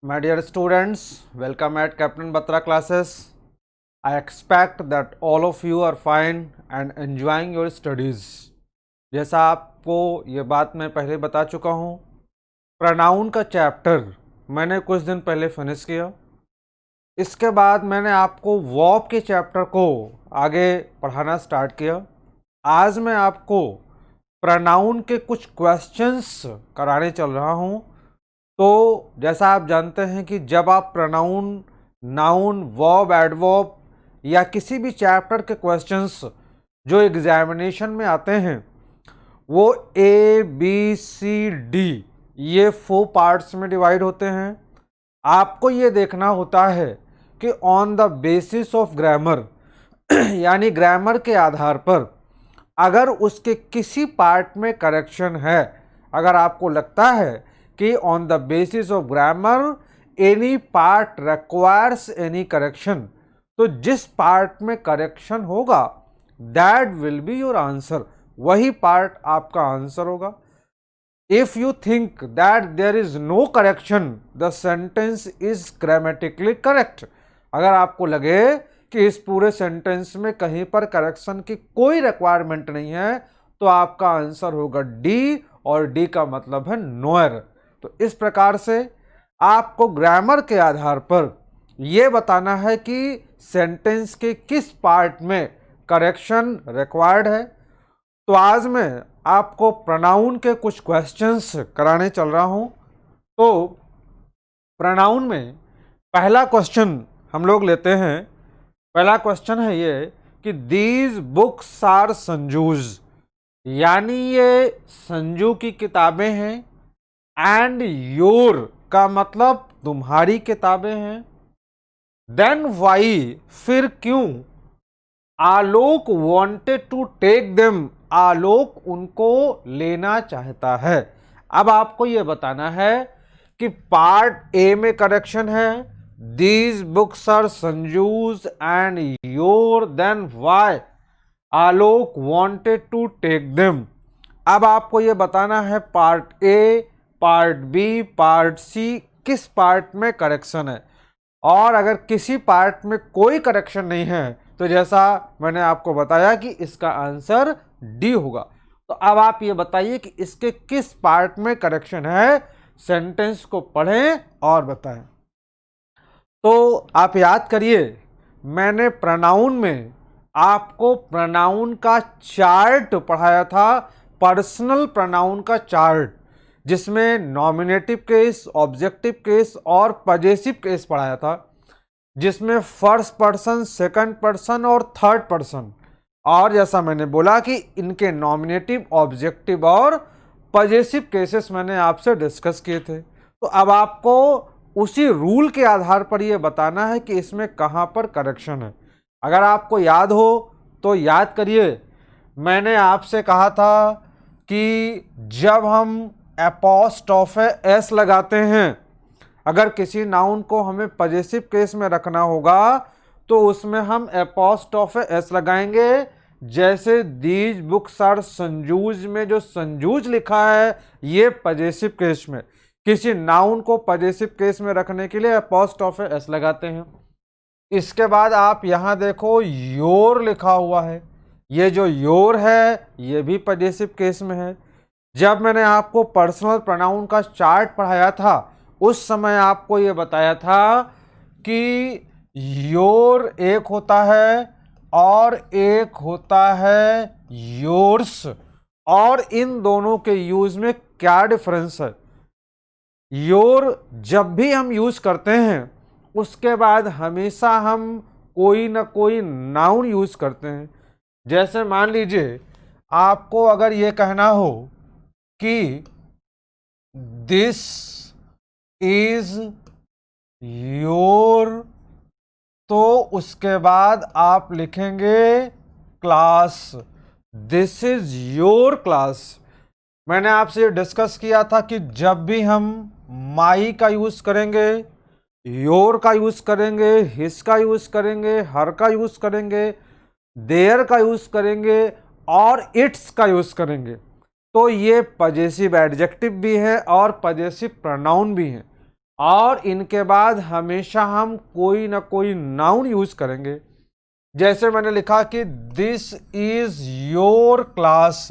My dear students, welcome at Captain Batra classes. I expect that all of you are fine and enjoying your studies. जैसा आपको ये बात मैं पहले बता चुका हूँ, प्रोनाउन का चैप्टर मैंने कुछ दिन पहले फिनिश किया। इसके बाद मैंने आपको वर्ब के चैप्टर को आगे पढ़ाना स्टार्ट किया। आज मैं आपको प्रोनाउन के कुछ क्वेश्चंस कराने चल रहा हूँ। तो जैसा आप जानते हैं कि जब आप प्रोनाउन, नाउन, वर्ब, एडवर्ब या किसी भी चैप्टर के क्वेश्चंस जो एग्जामिनेशन में आते हैं वो ए बी सी डी ये 4 पार्ट्स में डिवाइड होते हैं। आपको ये देखना होता है कि on the basis of grammar यानी ग्रामर के आधार पर अगर उसके किसी पार्ट में करेक्शन है, अगर आपको लगता है कि on the basis of grammar any part requires any correction, तो जिस पार्ट में करेक्शन होगा that will be your answer, वही पार्ट आपका आंसर होगा। If you think that there is no correction the sentence is grammatically correct, अगर आपको लगे कि इस पूरे सेंटेंस में कहीं पर करेक्शन की कोई रिक्वायरमेंट नहीं है तो आपका आंसर होगा डी, और डी का मतलब है नोयर। तो इस प्रकार से आपको ग्रामर के आधार पर यह बताना है कि सेंटेंस के किस पार्ट में करेक्शन रिक्वायर्ड है। तो आज मैं आपको प्रोनाउन के कुछ क्वेश्चंस कराने चल रहा हूं। तो प्रोनाउन में पहला क्वेश्चन हम लोग लेते हैं। पहला क्वेश्चन है ये कि दीज बुक्स आर संजूज, यानी ये संजू की किताबें हैं। एंड योर का मतलब तुम्हारी किताबें हैं। देन वाई, फिर क्यों। आलोक वांटेड टू टेक देम, आलोक उनको लेना चाहता है। अब आपको यह बताना है कि पार्ट ए में करेक्शन है these books are Sanju's and your, then why Alok wanted to take them. अब आपको यह बताना है part A, part B, part C किस पार्ट में करेक्शन है। और अगर किसी पार्ट में कोई करेक्शन नहीं है तो जैसा मैंने आपको बताया कि इसका आंसर डी होगा। तो अब आप ये बताइए कि इसके किस पार्ट में करेक्शन है, सेंटेंस को पढ़ें और बताएं। तो आप याद करिए, मैंने प्रोनाउन में आपको प्रोनाउन का चार्ट पढ़ाया था, पर्सनल प्रोनाउन का चार्ट, जिसमें नॉमिनेटिव केस, ऑब्जेक्टिव केस और पजेसिव केस पढ़ाया था, जिसमें फर्स्ट पर्सन, सेकंड पर्सन और थर्ड पर्सन। और जैसा मैंने बोला कि इनके नॉमिनेटिव, ऑब्जेक्टिव और पजेसिव केसेस मैंने आपसे डिस्कस किए थे। तो अब आपको उसी रूल के आधार पर यह बताना है कि इसमें कहां पर करेक्शन है। अगर आपको याद हो तो याद करिए, मैंने आपसे कहा था कि जब हम एपोस्ट्रोफे एस लगाते हैं, अगर किसी नाउन को हमें पजेसिव केस में रखना होगा तो उसमें हम एपोस्ट्रोफे एस लगाएंगे। जैसे दीज बुक्स आर संजूज में जो संजूज लिखा है ये पजेसिव केस में, किसी नाउन को पजेसिव केस में रखने के लिए एपोस्ट्रोफे एस लगाते हैं। इसके बाद आप यहां देखो योर लिखा हुआ है, ये जो योर है ये भी पजेसिव केस में है। जब मैंने आपको पर्सनल प्रोनाउन का चार्ट पढ़ाया था उस समय आपको ये बताया था कि योर एक होता है और एक होता है योर्स, और इन दोनों के यूज में क्या डिफरेंस है। योर जब भी हम यूज करते हैं उसके बाद हमेशा हम कोई ना कोई नाउन यूज करते हैं। जैसे मान लीजिए आपको अगर ये कहना हो कि दिस इज योर, तो उसके बाद आप लिखेंगे class, this is your class. मैंने आपसे डिस्कस किया था कि जब भी हम माई का यूज करेंगे, योर का यूज करेंगे, हिस का यूज करेंगे, हर का यूज करेंगे, देयर का यूज करेंगे और इट्स का यूज करेंगे, तो ये पजेसिव एडजेक्टिव भी है और पजेसिव प्रोनाउन भी है। और इनके बाद हमेशा हम कोई ना कोई नाउन यूज करेंगे। जैसे मैंने लिखा कि दिस इज योर क्लास,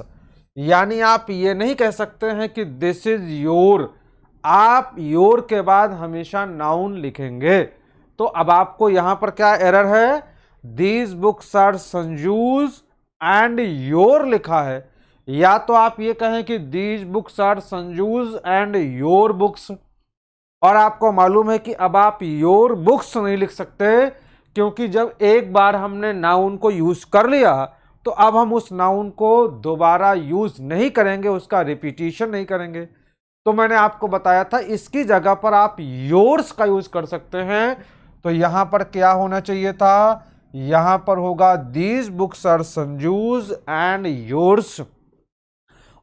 यानी आप ये नहीं कह सकते हैं कि दिस इज योर, आप योर के बाद हमेशा नाउन लिखेंगे। तो अब आपको यहां पर क्या एरर है, these books are Sanju's and your लिखा है। या तो आप ये कहें कि these books are Sanju's and your books, और आपको मालूम है कि अब आप योर बुक्स नहीं लिख सकते, क्योंकि जब एक बार हमने नाउन को यूज कर लिया तो अब हम उस नाउन को दोबारा यूज नहीं करेंगे, उसका रिपीटिशन नहीं करेंगे। तो मैंने आपको बताया था इसकी जगह पर आप योर्स का यूज कर सकते हैं। तो यहां पर क्या होना चाहिए था, यहां पर होगा these books are Sanju's and yours.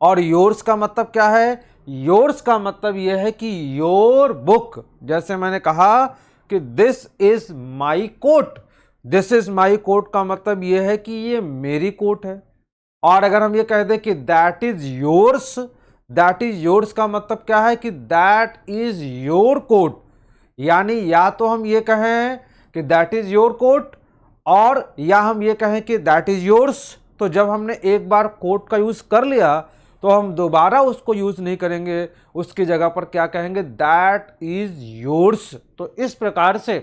और योर्स का मतलब क्या है, योर्स का मतलब यह है कि योर बुक, जैसे मैंने कहा कि this is my coat, this is my coat का मतलब यह है कि ये मेरी कोट है। और अगर हम ये कह दें कि that is yours, that is yours का मतलब क्या है कि दैट इज योर कोट, यानी या तो हम ये कहें कि दैट इज योर कोट, और या हम ये कहें कि दैट इज योर्स। तो जब हमने एक बार कोट का यूज कर लिया तो हम दोबारा उसको यूज नहीं करेंगे, उसकी जगह पर क्या कहेंगे, दैट इज योर्स। तो इस प्रकार से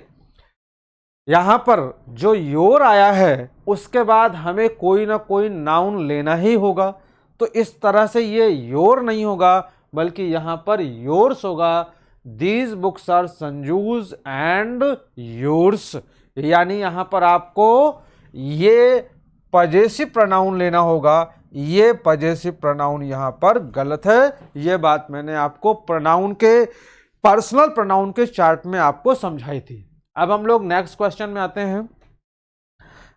यहां पर जो योर आया है उसके बाद हमें कोई ना कोई नाउन लेना ही होगा। तो इस तरह से ये योर नहीं होगा, बल्कि यहां पर योर्स होगा। These books are Sanju's and yours, यानी यहां पर आपको ये पजेसिव प्रोनाउन लेना होगा। ये पजेसिव प्रोनाउन यहां पर गलत है। ये बात मैंने आपको प्रोनाउन के, पर्सनल प्रोनाउन के चार्ट में आपको समझाई थी। अब हम लोग नेक्स्ट क्वेश्चन में आते हैं।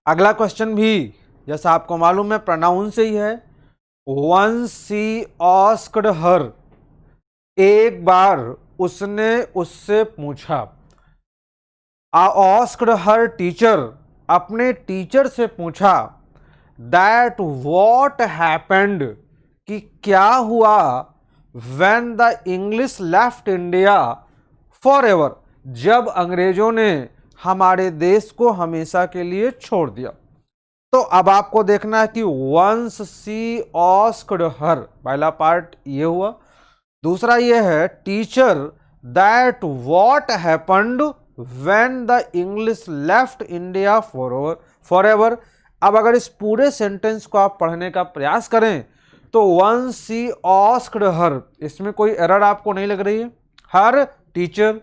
अगला क्वेश्चन भी जैसा आपको मालूम है प्रोनाउन से ही है। वंस शी आस्क्ड हर, एक बार उसने उससे पूछा। आस्क्ड हर टीचर, अपने टीचर से पूछा। दैट व्हाट हैपेंड, कि क्या हुआ। When the English left India for ever, जब अंग्रेजों ने हमारे देश को हमेशा के लिए छोड़ दिया। तो अब आपको देखना है कि वंस शी आस्क्ड हर, पहला पार्ट ये हुआ। दूसरा ये है teacher, that what happened when the English left India for ever. अब अगर इस पूरे सेंटेंस को आप पढ़ने का प्रयास करें तो वंस शी आस्क्ड हर, इसमें कोई एरर आपको नहीं लग रही है, हर टीचर।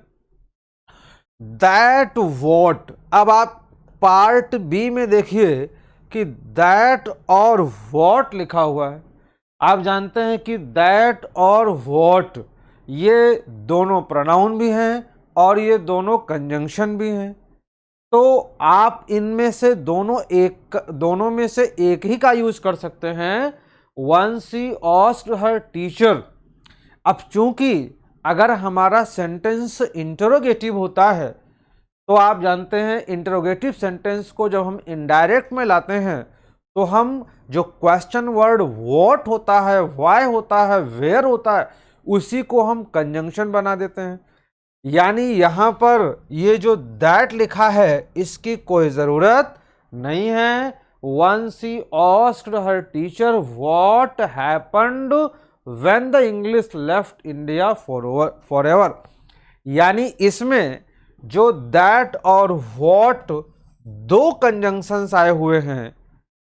दैट वॉट, अब आप पार्ट बी में देखिए कि दैट और वॉट लिखा हुआ है। आप जानते हैं कि दैट और वॉट ये दोनों प्रोनाउन भी हैं और ये दोनों कंजंक्शन भी हैं। तो आप इनमें से दोनों में से एक ही का यूज कर सकते हैं, once she asked her teacher. अब चूंकि अगर हमारा सेंटेंस इंटरोगेटिव होता है तो आप जानते हैं इंटरोगेटिव सेंटेंस को जब हम इनडायरेक्ट में लाते हैं तो हम जो क्वेश्चन वर्ड व्हाट होता है, व्हाई होता है, वेयर होता है, उसी को हम कंजंक्शन बना देते हैं। यानी यहां पर ये जो दैट लिखा है इसकी कोई ज़रूरत नहीं है। Once she asked her teacher what happened when the English left India forever, यानी इसमें जो दैट और व्हाट दो कंजंक्शंस आए हुए हैं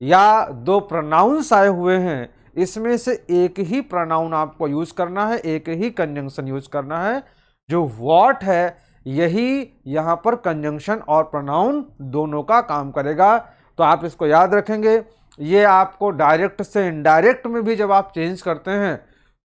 या दो प्रोनाउंस आए हुए हैं, इसमें से एक ही प्रोनाउन आपको यूज करना है, एक ही कंजंक्शन यूज करना है। जो व्हाट है यही यहां पर कंजंक्शन और प्रोनाउन दोनों का काम करेगा। तो आप इसको याद रखेंगे। ये आपको डायरेक्ट से इनडायरेक्ट में भी जब आप चेंज करते हैं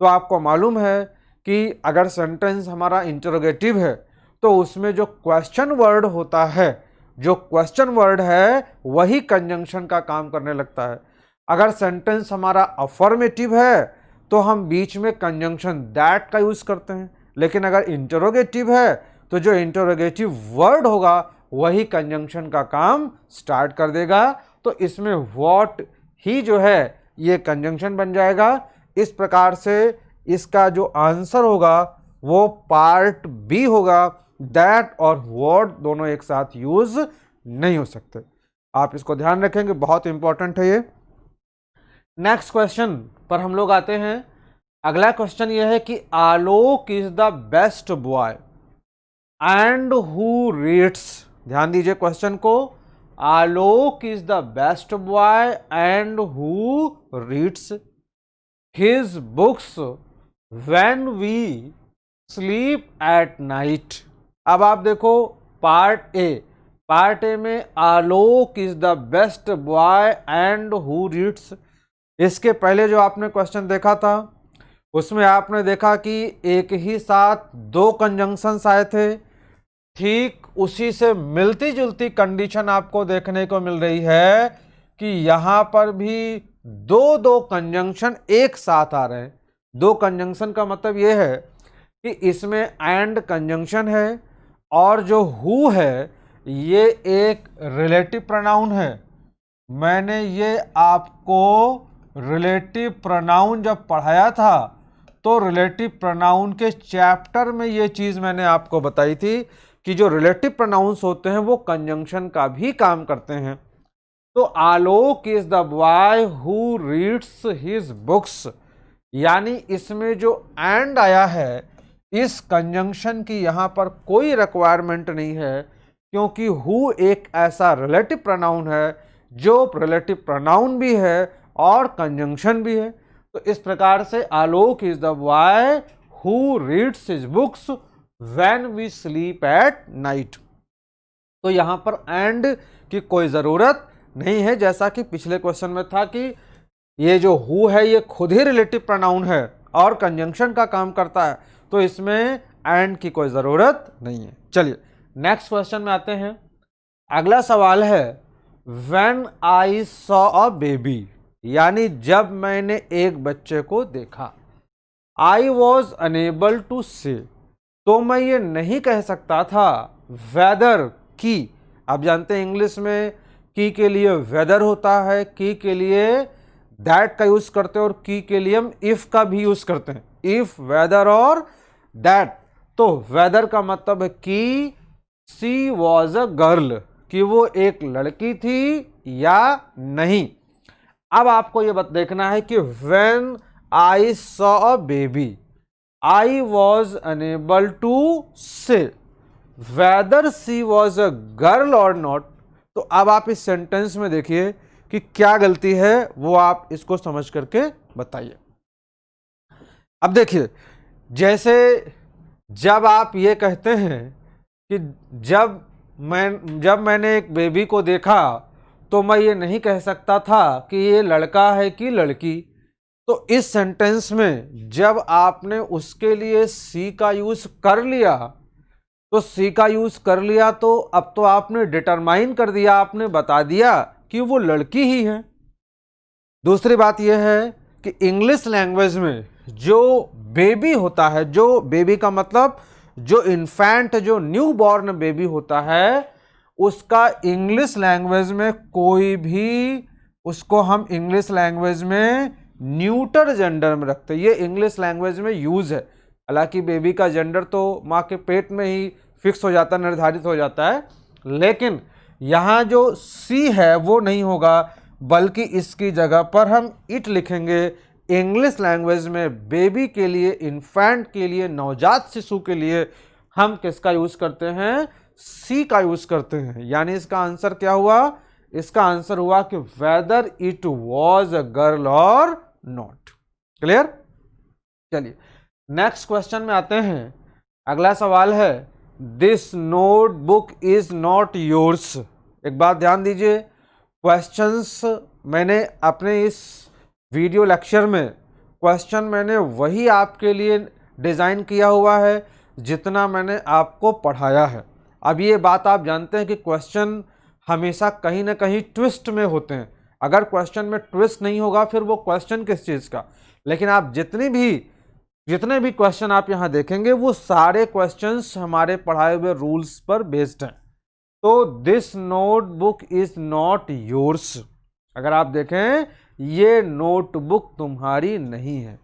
तो आपको मालूम है कि अगर सेंटेंस हमारा इंटरोगेटिव है तो उसमें जो क्वेश्चन वर्ड होता है, जो क्वेश्चन वर्ड है वही कंजंक्शन का काम करने लगता है। अगर सेंटेंस हमारा अफर्मेटिव है तो हम बीच में कंजंक्शन दैट का यूज करते हैं, लेकिन अगर इंटरोगेटिव है तो जो इंटरोगेटिव वर्ड होगा वही कंजंक्शन का काम स्टार्ट कर देगा। तो इसमें व्हाट ही जो है ये कंजंक्शन बन जाएगा। इस प्रकार से इसका जो आंसर होगा वो पार्ट बी होगा। दैट और व्हाट दोनों एक साथ यूज नहीं हो सकते। आप इसको ध्यान रखेंगे, बहुत इंपॉर्टेंट है ये। नेक्स्ट क्वेश्चन पर हम लोग आते हैं। अगला क्वेश्चन ये है कि Alok is the best boy and who reads. ध्यान दीजिए क्वेश्चन को। Alok is the best boy and who reads his books when we sleep at night. अब आप देखो पार्ट ए में Alok is the best boy and who reads. इसके पहले जो आपने क्वेश्चन देखा था उसमें आपने देखा कि एक ही साथ दो कंजंक्शंस आए थे। ठीक उसी से मिलती जुलती कंडीशन आपको देखने को मिल रही है कि यहां पर भी दो दो कंजंक्शन एक साथ आ रहे हैं। दो कंजंक्शन का मतलब यह है कि इसमें एंड कंजंक्शन है और जो हु है ये एक रिलेटिव प्रोनाउन है। मैंने ये आपको रिलेटिव प्रोनाउन जब पढ़ाया था तो रिलेटिव प्रोनाउन के चैप्टर में ये चीज़ मैंने आपको बताई थी कि जो रिलेटिव प्रोनाउंस होते हैं वो कंजंक्शन का भी काम करते हैं। तो Alok is the boy who reads his books, यानी इसमें जो एंड आया है इस कंजंक्शन की यहाँ पर कोई रिक्वायरमेंट नहीं है, क्योंकि हु एक ऐसा रिलेटिव प्रोनाउन है जो रिलेटिव प्रोनाउन भी है और कंजंक्शन भी है। तो इस प्रकार से Alok is the boy who reads his books when we sleep at night. तो यहां पर एंड की कोई जरूरत नहीं है, जैसा कि पिछले क्वेश्चन में था कि ये जो हु है ये खुद ही रिलेटिव प्रोनाउन है और कंजंक्शन का काम करता है, तो इसमें एंड की कोई जरूरत नहीं है। चलिए नेक्स्ट क्वेश्चन में आते हैं। अगला सवाल है when I saw a baby, यानी जब मैंने एक बच्चे को देखा। आई वॉज अनेबल टू से, तो मैं ये नहीं कह सकता था वेदर की। आप जानते हैं इंग्लिश में की के लिए वेदर होता है, की के लिए दैट का यूज करते हैं और की के लिए हम इफ का भी यूज करते हैं, इफ वेदर और दैट। तो वेदर का मतलब है कि सी वॉज अ गर्ल, कि वो एक लड़की थी या नहीं। अब आपको ये देखना है कि when I saw a baby I was unable to say whether she was a girl और नॉट। तो अब आप इस सेंटेंस में देखिए कि क्या गलती है, वो आप इसको समझ करके बताइए। अब देखिए, जैसे जब आप ये कहते हैं कि जब मैंने एक बेबी को देखा तो मैं ये नहीं कह सकता था कि ये लड़का है कि लड़की। तो इस सेंटेंस में जब आपने उसके लिए सी का यूज कर लिया, तो सी का यूज कर लिया तो अब तो आपने डिटरमाइन कर दिया, आपने बता दिया कि वो लड़की ही है। दूसरी बात यह है कि इंग्लिश लैंग्वेज में जो बेबी होता है, जो बेबी का मतलब जो इन्फेंट, जो न्यू बॉर्न बेबी होता है, उसका इंग्लिश लैंग्वेज में कोई भी, उसको हम इंग्लिश लैंग्वेज में न्यूटर जेंडर में रखते हैं। ये इंग्लिश लैंग्वेज में यूज है। हालांकि बेबी का जेंडर तो माँ के पेट में ही फिक्स हो जाता है, निर्धारित हो जाता है, लेकिन यहाँ जो सी है वो नहीं होगा, बल्कि इसकी जगह पर हम इट लिखेंगे। इंग्लिश लैंग्वेज में बेबी के लिए, इन्फेंट के लिए, नवजात शिशु के लिए हम किसका यूज करते हैं? सी का यूज करते हैं। यानी इसका आंसर क्या हुआ? इसका आंसर हुआ कि whether it was a girl और नॉट। क्लियर? चलिए नेक्स्ट क्वेश्चन में आते हैं। अगला सवाल है this notebook is not yours. एक बात ध्यान दीजिए, क्वेश्चंस मैंने अपने इस वीडियो लेक्चर में क्वेश्चन मैंने वही आपके लिए डिज़ाइन किया हुआ है जितना मैंने आपको पढ़ाया है। अब ये बात आप जानते हैं कि क्वेश्चन हमेशा कहीं ना कहीं ट्विस्ट में होते हैं। अगर क्वेश्चन में ट्विस्ट नहीं होगा फिर वो क्वेश्चन किस चीज़ का। लेकिन आप जितने भी क्वेश्चन आप यहाँ देखेंगे वो सारे क्वेश्चंस हमारे पढ़ाए हुए रूल्स पर बेस्ड हैं। तो this notebook is not yours, अगर आप देखें ये नोटबुक तुम्हारी नहीं है।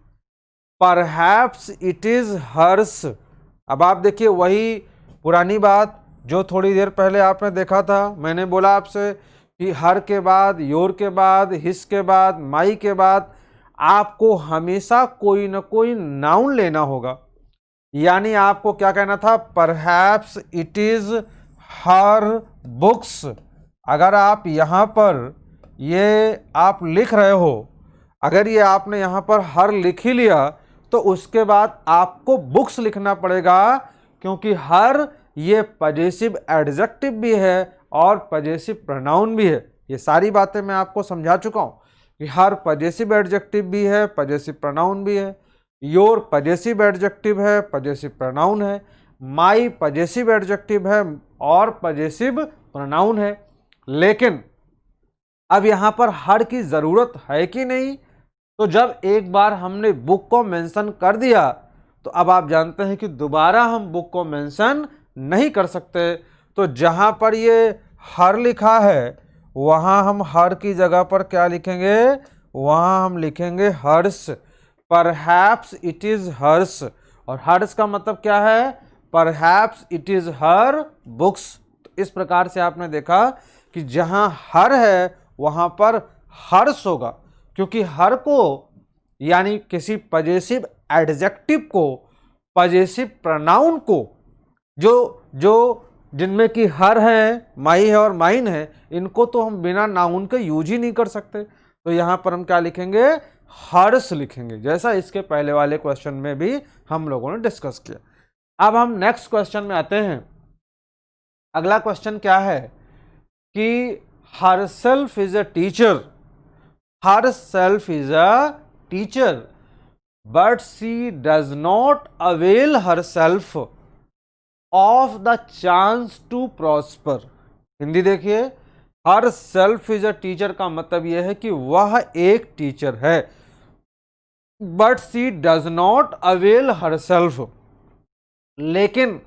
परहैप्स इट इज हर्स, अब आप देखिए वही पुरानी बात जो थोड़ी देर पहले आपने देखा था, मैंने बोला आपसे कि हर के बाद, योर के बाद, हिस के बाद, माई के बाद आपको हमेशा कोई ना कोई नाउन लेना होगा। यानी आपको क्या कहना था, perhaps it is her books. अगर आप यहाँ पर ये आप लिख रहे हो, अगर ये आपने यहाँ पर हर लिख ही लिया तो उसके बाद आपको बुक्स लिखना पड़ेगा, क्योंकि हर ये पजेसिव एडजेक्टिव भी है और पजेसिव प्रोनाउन भी है। ये सारी बातें मैं आपको समझा चुका हूँ कि हर पजेसिव एडजेक्टिव भी है, पजेसिव प्रोनाउन भी है, योर पजेसिव एडजेक्टिव है, पजेसिव प्रोनाउन है, माई पजेसिव एडजेक्टिव है और पजेसिव प्रोनाउन है। लेकिन अब यहाँ पर हर की ज़रूरत है कि नहीं, तो जब एक बार हमने बुक को मेंशन कर दिया तो अब आप जानते हैं कि दोबारा हम बुक को मेंशन नहीं कर सकते। तो जहाँ पर ये हर लिखा है वहाँ हम हर की जगह पर क्या लिखेंगे, वहाँ हम लिखेंगे hers. Perhaps it is hers, और हर्स का मतलब क्या है, perhaps it is her books. तो इस प्रकार से आपने देखा कि जहाँ हर है वहाँ पर हर्स होगा, क्योंकि हर को यानी किसी पजेसिव एडजेक्टिव को, पजेसिव प्रोनाउन को, जो जिनमें कि हर है, माई है और माइन है, इनको तो हम बिना नाउन के यूज ही नहीं कर सकते। तो यहाँ पर हम क्या लिखेंगे, हर्स लिखेंगे, जैसा इसके पहले वाले क्वेश्चन में भी हम लोगों ने डिस्कस किया। अब हम नेक्स्ट क्वेश्चन में आते हैं। अगला क्वेश्चन क्या है कि herself is a teacher, herself is a teacher, but she does not avail herself of the chance to prosper। Hindi देखिए, herself is a teacher का मतलब यह है कि वह एक टीचर है, but she does not avail herself, लेकिन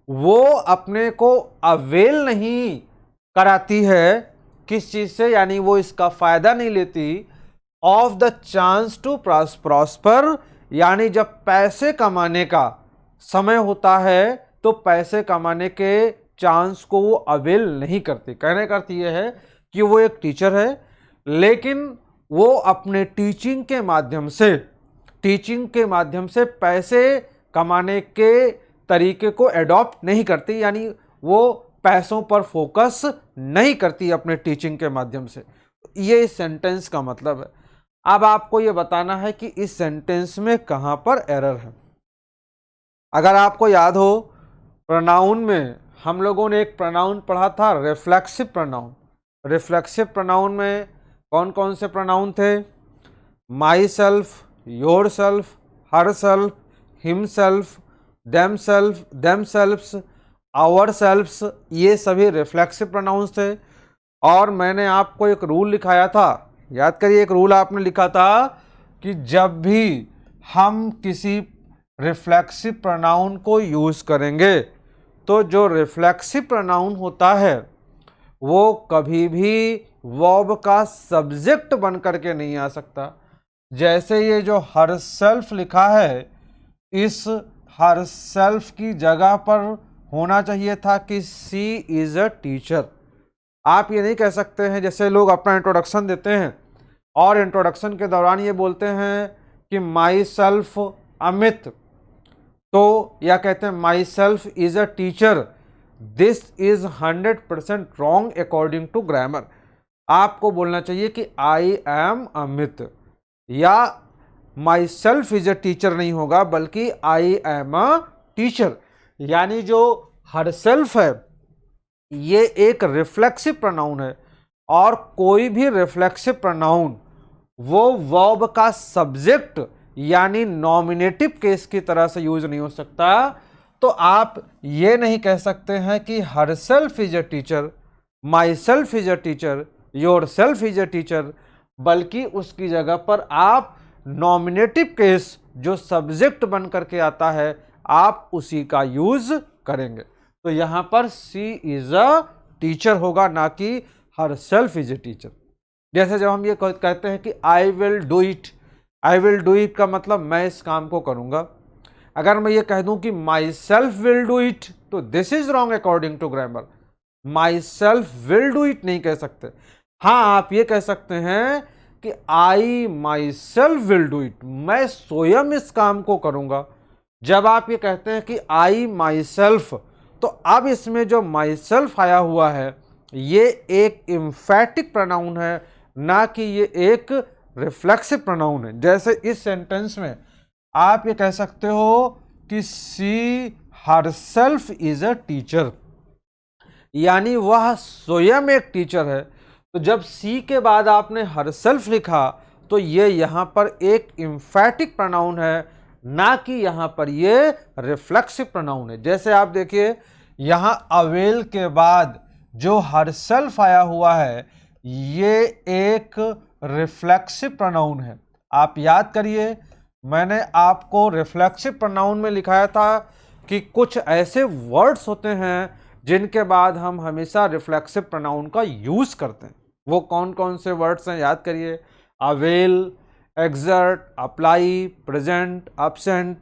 वो अपने को अवेल नहीं कराती है, किस चीज से, यानी वो इसका फायदा नहीं लेती, of the chance to prosper, यानी जब पैसे कमाने का समय होता है तो पैसे कमाने के चांस को वो अवेल नहीं करती। कहने का अर्थ ये है कि वो एक टीचर है, लेकिन वो अपने टीचिंग के माध्यम से पैसे कमाने के तरीके को एडॉप्ट नहीं करती, यानी वो पैसों पर फोकस नहीं करती अपने टीचिंग के माध्यम से। ये इस सेंटेंस का मतलब है। अब आपको ये बताना है कि इस सेंटेंस में कहां पर एरर है। अगर आपको याद हो, प्रोनाउन में हम लोगों ने एक प्रोनाउन पढ़ा था, रिफ्लेक्सिव प्रोनाउन। रिफ्लेक्सिव प्रोनाउन में कौन कौन से प्रोनाउन थे, myself, yourself, herself, himself, themselves, ourselves, ये सभी रिफ्लेक्सिव प्रोनाउंस थे। और मैंने आपको एक रूल लिखाया था, याद करिए, एक रूल आपने लिखा था कि जब भी हम किसी रिफ्लेक्सिव प्रोनाउन को यूज करेंगे तो जो रिफ्लेक्सिव प्रोनाउन होता है वो कभी भी वर्ब का सब्जेक्ट बन करके नहीं आ सकता। जैसे ये जो हर सेल्फ लिखा है, इस हर सेल्फ की जगह पर होना चाहिए था कि सी इज अ टीचर। आप ये नहीं कह सकते हैं, जैसे लोग अपना इंट्रोडक्शन देते हैं और इंट्रोडक्शन के दौरान ये बोलते हैं कि माई सेल्फ अमित, तो या कहते हैं myself is a teacher. This is 100% wrong according to grammar. आपको बोलना चाहिए कि आई एम अमित, या myself is a teacher नहीं होगा, बल्कि आई एम अ टीचर। यानी जो हर सेल्फ है ये एक रिफ्लेक्सिव प्रोनाउन है, और कोई भी रिफ्लेक्सिव प्रोनाउन वो वर्ब का सब्जेक्ट यानी नॉमिनेटिव केस की तरह से यूज नहीं हो सकता। तो आप ये नहीं कह सकते हैं कि her self is a teacher, my self is a teacher, your self is a teacher, बल्कि उसकी जगह पर आप नॉमिनेटिव केस जो सब्जेक्ट बन करके आता है आप उसी का यूज करेंगे। तो यहां पर सी इज अ टीचर होगा, ना कि her self is a teacher. जैसे जब हम ये कहते हैं कि I will do it, I will do it का मतलब मैं इस काम को करूंगा। अगर मैं ये कह दूं कि myself will do it, तो this is wrong according to grammar. Myself will do it नहीं कह सकते। हाँ, आप ये कह सकते हैं कि I myself will do it, मैं स्वयं इस काम को करूंगा। जब आप ये कहते हैं कि आई माई सेल्फ, तो अब इसमें जो माई सेल्फ आया हुआ है ये एक एम्फैटिक प्रोनाउन है, ना कि ये एक रिफ्लेक्सिव प्रोनाउन है। जैसे इस सेंटेंस में आप ये कह सकते हो कि सी हरसेल्फ इज अ टीचर, यानी वह स्वयं एक टीचर है। तो जब सी के बाद आपने हरसेल्फ लिखा तो ये यहाँ पर एक एम्फैटिक प्रोनाउन है, ना कि यहाँ पर ये रिफ्लेक्सिव प्रोनाउन है। जैसे आप देखिए यहाँ अवेल के बाद जो हरसेल्फ आया हुआ है ये एक रिफ्लेक्सिव प्रोनाउन है। आप याद करिए, मैंने आपको रिफ्लेक्सिव प्रोनाउन में लिखाया था कि कुछ ऐसे वर्ड्स होते हैं जिनके बाद हम हमेशा रिफ्लेक्सिव प्रोनाउन का यूज करते हैं। वो कौन कौन से वर्ड्स हैं याद करिए, avail, exert, apply, present, absent.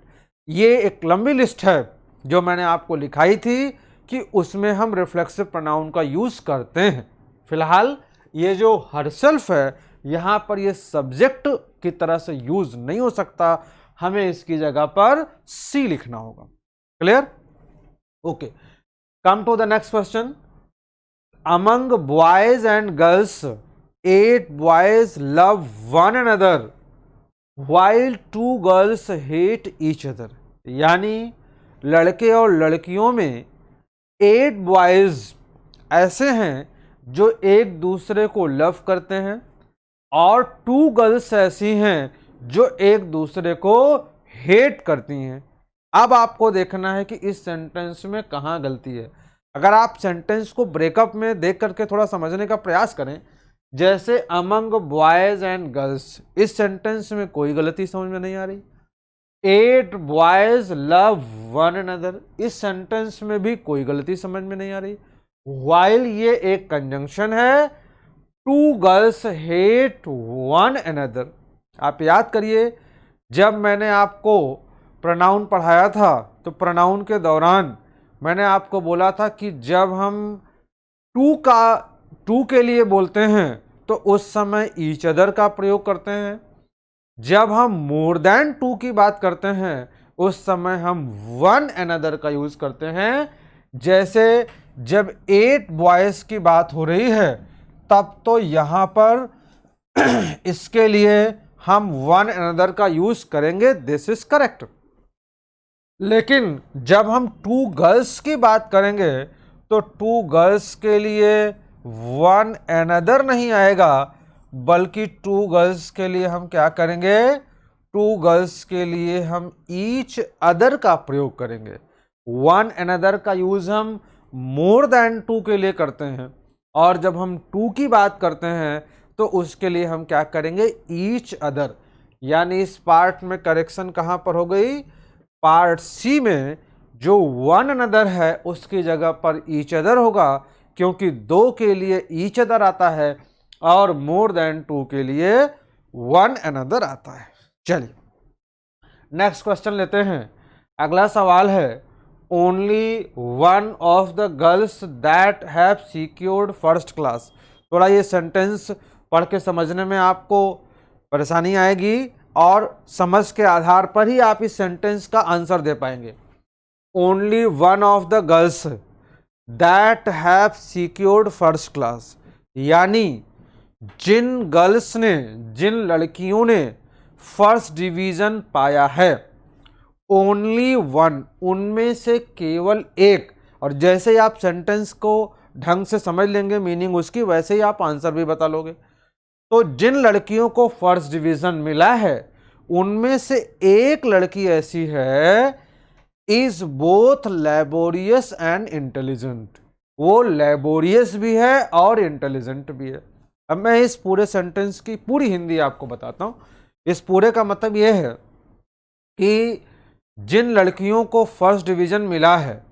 ये एक लंबी लिस्ट है जो मैंने आपको लिखाई थी कि उसमें हम रिफ्लेक्सिव प्रोनाउन का यूज करते हैं। फिलहाल ये जो हरसेल्फ है यहाँ पर ये सब्जेक्ट की तरह से यूज नहीं हो सकता, हमें इसकी जगह पर सी लिखना होगा। Clear? Okay, come to the next question. Among boys and girls 8 boys love one another while 2 girls hate each other। यानी लड़के और लड़कियों में 8 बॉयज ऐसे हैं जो एक दूसरे को लव करते हैं और 2 गर्ल्स ऐसी हैं जो एक दूसरे को हेट करती हैं। अब आपको देखना है कि इस सेंटेंस में कहाँ गलती है। अगर आप सेंटेंस को ब्रेकअप में देख करके थोड़ा समझने का प्रयास करें, जैसे अमंग बॉयज एंड गर्ल्स, इस सेंटेंस में कोई गलती समझ में नहीं आ रही। 8 boys लव वन अनदर, इस सेंटेंस में भी कोई गलती समझ में नहीं आ रही। while ये एक कंजंक्शन है, 2 girls hate one another। आप याद करिए, जब मैंने आपको प्रोनाउन पढ़ाया था तो प्रोनाउन के दौरान मैंने आपको बोला था कि जब हम टू के लिए बोलते हैं तो उस समय ईच अदर का प्रयोग करते हैं। जब हम मोर देन 2 की बात करते हैं उस समय हम वन अनदर का यूज करते हैं। जैसे जब 8 बॉयज की बात हो रही है तब तो यहां पर इसके लिए हम वन अनदर का यूज करेंगे, दिस इज करेक्ट। लेकिन जब हम 2 गर्ल्स की बात करेंगे तो 2 गर्ल्स के लिए वन अनदर नहीं आएगा, बल्कि 2 गर्ल्स के लिए हम क्या करेंगे, 2 गर्ल्स के लिए हम ईच अदर का प्रयोग करेंगे। वन अनदर का यूज हम मोर देन 2 के लिए करते हैं, और जब हम 2 की बात करते हैं तो उसके लिए हम क्या करेंगे, ईच अदर। यानी इस पार्ट में करेक्शन कहाँ पर हो गई, पार्ट सी में जो वन अनदर है उसकी जगह पर ईच अदर होगा, क्योंकि 2 के लिए ईच अदर आता है और मोर देन 2 के लिए वन अनदर आता है। चलिए नेक्स्ट क्वेश्चन लेते हैं। अगला सवाल है, only one of the girls that have secured first class. थोड़ा ये सेंटेंस पढ़ के समझने में आपको परेशानी आएगी और समझ के आधार पर ही आप इस सेंटेंस का आंसर दे पाएंगे। Only one of the girls that have secured first class, यानी जिन गर्ल्स ने, जिन लड़कियों ने फर्स्ट डिवीजन पाया है, ओनली वन, उनमें से केवल एक। और जैसे ही आप सेंटेंस को ढंग से समझ लेंगे मीनिंग उसकी, वैसे ही आप आंसर भी बता लोगे। तो जिन लड़कियों को फर्स्ट डिवीजन मिला है उनमें से एक लड़की ऐसी है, is both laborious and intelligent. वो लेबोरियस भी है और इंटेलिजेंट भी है। अब मैं इस पूरे सेंटेंस की पूरी हिंदी आपको बताता हूं। इस पूरे का मतलब यह है कि जिन लड़कियों को फर्स्ट डिवीजन मिला है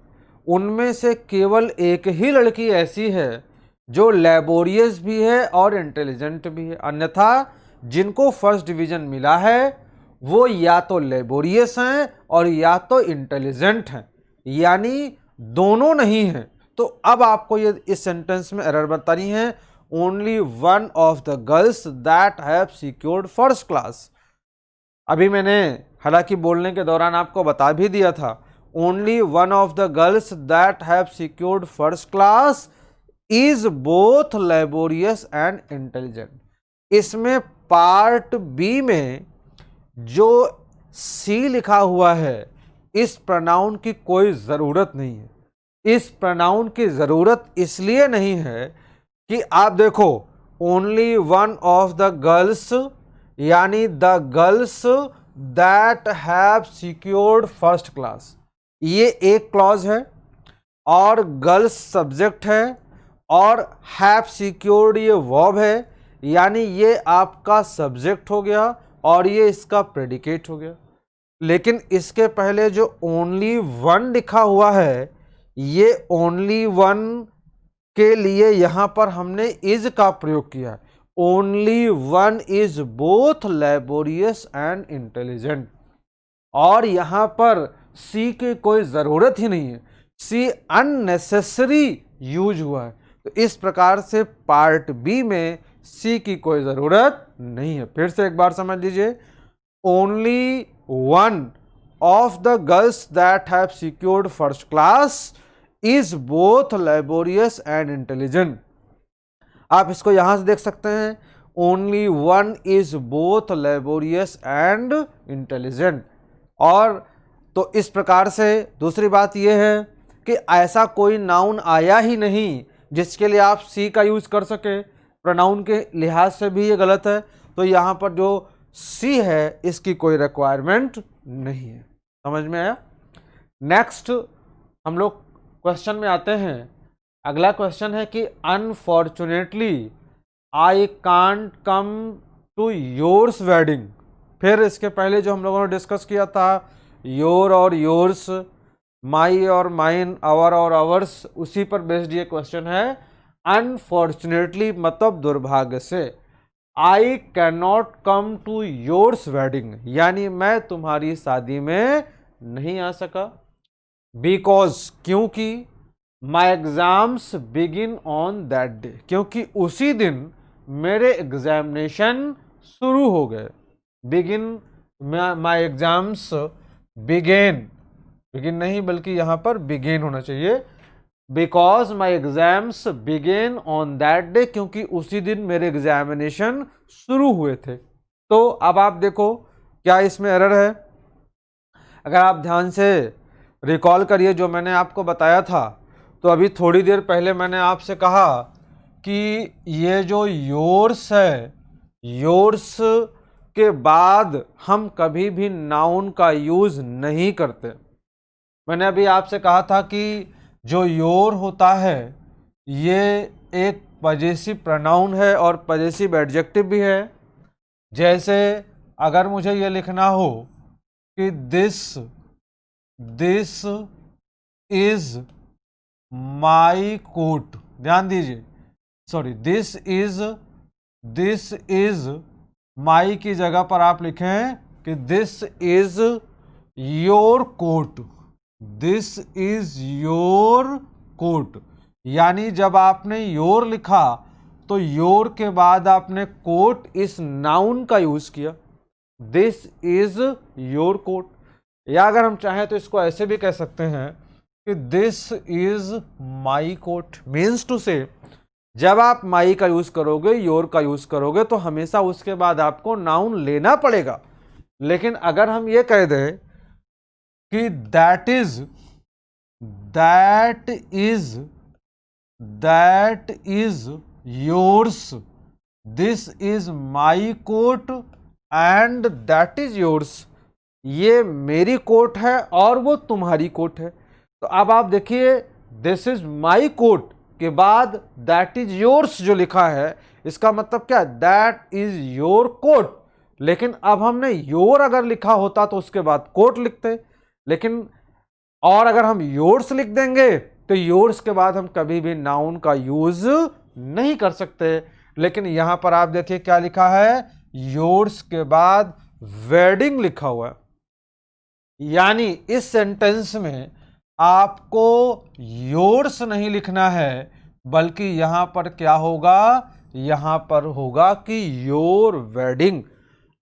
उनमें से केवल एक ही लड़की ऐसी है जो लेबोरियस भी है और इंटेलिजेंट भी है। अन्यथा जिनको फर्स्ट डिवीजन मिला है वो या तो लेबोरियस हैं और या तो इंटेलिजेंट हैं, यानी दोनों नहीं हैं। तो अब आपको ये इस सेंटेंस में एरर बतानी है, only one of the girls that have secured first class. अभी मैंने हालांकि बोलने के दौरान आपको बता भी दिया था, only one of the girls that have secured first class is both laborious and intelligent. इसमें पार्ट बी में जो सी लिखा हुआ है, इस प्रोनाउन की कोई ज़रूरत नहीं है। इस प्रोनाउन की ज़रूरत इसलिए नहीं है कि आप देखो, only one of the girls यानी the girls that have secured first class, ये एक क्लॉज है और गर्ल्स सब्जेक्ट है और हैव सिक्योर्ड ये वर्ब है, यानी ये आपका सब्जेक्ट हो गया और ये इसका प्रेडिकेट हो गया। लेकिन इसके पहले जो ओनली वन लिखा हुआ है, ये ओनली वन के लिए यहां पर हमने इज का प्रयोग किया। Only one is both laborious and intelligent, और यहां पर सी की कोई ज़रूरत ही नहीं है, सी अननेसेसरी यूज हुआ है। तो इस प्रकार से पार्ट बी में सी की कोई ज़रूरत नहीं है। फिर से एक बार समझ लीजिए, only one of the girls that have secured first class is both laborious and intelligent. आप इसको यहां से देख सकते हैं, only one is both laborious and intelligent. और तो इस प्रकार से दूसरी बात यह है कि ऐसा कोई नाउन आया ही नहीं जिसके लिए आप सी का यूज कर सके। प्रोनाउन के लिहाज से भी ये गलत है, तो यहाँ पर जो सी है इसकी कोई रिक्वायरमेंट नहीं है। समझ में आया? नेक्स्ट हम लोग क्वेश्चन में आते हैं। अगला क्वेश्चन है कि unfortunately I can't come to yours wedding. फिर इसके पहले जो हम लोगों ने डिस्कस किया था, योर और योर्स, माई और माइन, आवर और आवर्स, उसी पर बेस्ड ये क्वेश्चन है। अनफॉर्चुनेटली मतलब दुर्भाग्य से, I can not come to yours wedding, यानी मैं तुम्हारी शादी में नहीं आ सका। बिकॉज क्योंकि, my exams begin on that day, क्योंकि उसी दिन मेरे एग्जामिनेशन शुरू हो गए। Begin, my exams began, begin नहीं बल्कि यहाँ पर बिगेन होना चाहिए। Because my exams began on that day, क्योंकि उसी दिन मेरे एग्जामिनेशन शुरू हुए थे। तो अब आप देखो क्या इसमें एरर है। अगर आप ध्यान से रिकॉल करिए जो मैंने आपको बताया था, तो अभी थोड़ी देर पहले मैंने आपसे कहा कि ये जो योर्स है, योर्स के बाद हम कभी भी नाउन का यूज़ नहीं करते। मैंने अभी आपसे कहा था कि जो योर होता है ये एक पजेसिव प्रोनाउन है और पजेसिव एडजेक्टिव भी है। जैसे अगर मुझे ये लिखना हो कि दिस इज माई कोट, ध्यान दीजिए, सॉरी, दिस इज माई की जगह पर आप लिखें कि this is your coat, this is your coat. यानी जब आपने योर लिखा तो योर के बाद आपने कोट इस नाउन का यूज किया, दिस इज योर कोट। या अगर हम चाहें तो इसको ऐसे भी कह सकते हैं कि this is my coat. Means to say, जब आप माई का यूज करोगे, योर का यूज करोगे, तो हमेशा उसके बाद आपको नाउन लेना पड़ेगा। लेकिन अगर हम ये कह दें कि that is yours, this is my coat and that is yours, ये मेरी कोट है और वो तुम्हारी कोट है। तो अब आप देखिए, दिस इज माई कोट के बाद दैट इज योर्स जो लिखा है, इसका मतलब क्या, दैट इज योर कोट। लेकिन अब हमने योर अगर लिखा होता तो उसके बाद कोट लिखते, लेकिन और अगर हम योर्स लिख देंगे तो योर्स के बाद हम कभी भी नाउन का यूज नहीं कर सकते। लेकिन यहां पर आप देखिए क्या लिखा है, योर्स के बाद वेडिंग लिखा हुआ है, यानी इस सेंटेंस में आपको योर्स नहीं लिखना है, बल्कि यहां पर क्या होगा, यहां पर होगा कि your wedding.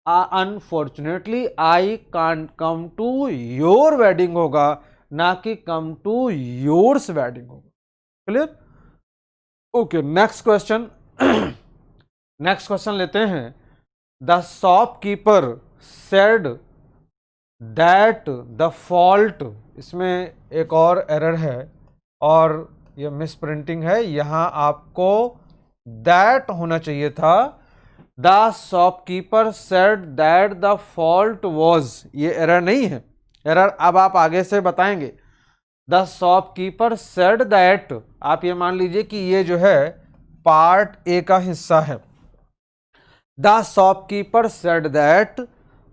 Unfortunately I can't come to your wedding होगा, ना कि कम टू योर्स वेडिंग होगा। Clear? Okay, next question. Next question लेते हैं। The shopkeeper said that the fault, इसमें एक और एरर है और ये मिस प्रिंटिंग है, यहां आपको दैट होना चाहिए था। The shopkeeper said that the fault was, ये एरर नहीं है, एरर अब आप आगे से बताएंगे। द शॉपकीपर सेड दैट, आप ये मान लीजिए कि ये जो है पार्ट ए का हिस्सा है। The shopkeeper said that